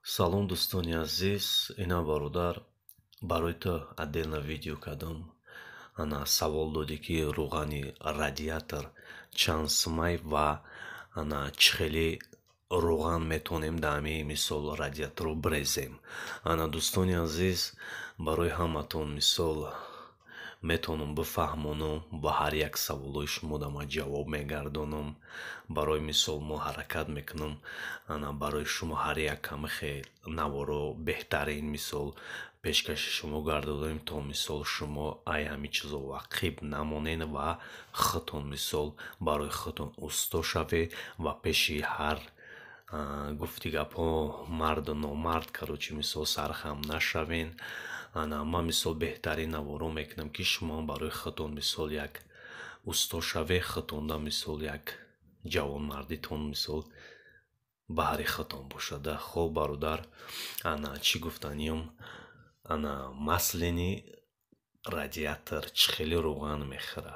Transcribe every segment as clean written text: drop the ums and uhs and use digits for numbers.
Салом дӯстони азиз, ина бародар барои ту отдельно видео кардам. Ана савол додӣ ки рӯғани радиатор чанд сумай ва ана чӣ хеле рӯған метавонем дар ҳамаи мисол радиаторро брезем. Ана дӯстони азиз, барои ҳаматон мисол метавонам бифаҳмонам ва ҳар як саволҳои шумо дар ман ҷавоб мегардонам. Барои мисол мо ҳаракат мекунам ана барои шумо ҳар як камихел наворо беҳтарин мисол пешкаши шумо гардонем, то мисол шумо ай ҳамин чизо вақиф намонед ва худтон мисол барои худтон усто шавед ва пеши ҳар гуфти гапҳо марду номард карочи мисол сархам нашавен. Ана ман мисол беҳтарин наворо мекунам ки шумо барои худтон мисол як усто шавед, худтонда мисол як ҷавонмардитон мисол баҳри худтон бошада. хоб бародар, ана чӣ гуфтаниям, ана маслини радиатор чӣ хеле рӯған мехӯра.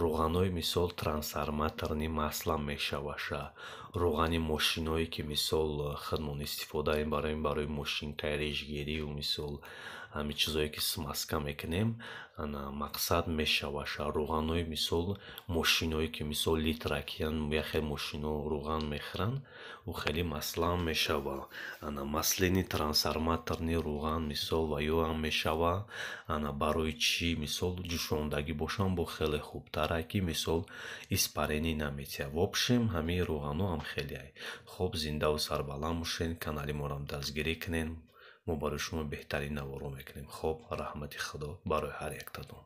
Рӯғанои мисол трансформаторни маслан мешаваша. Рӯғани мошиное ки мисол худмон истифода барои мошинкайришгирию мисол ҳамин чизое ки смазка мекунем, ана мақсад мешаваша. Рӯғанои мисол мошиное ки мисол литракиян яхе мошино рӯған мехӯранд, ӯ хеле маслан мешава. Ана маслини трансформаторни рӯған мисол ва ёам мешава. Ана барои чӣ мисол ҷӯшондагӣ бошам бо хеле хубтара ки мисол испаренӣ наметиҳад. вобшем ҳамаи рӯғано ҳам хелеай. хоб зиндаву сарбаланд бошед, канали моро дастгирӣ кунед. мо барои шумо беҳтарин наворо мекунем. хоб, раҳмати худо барои ҳар яктон.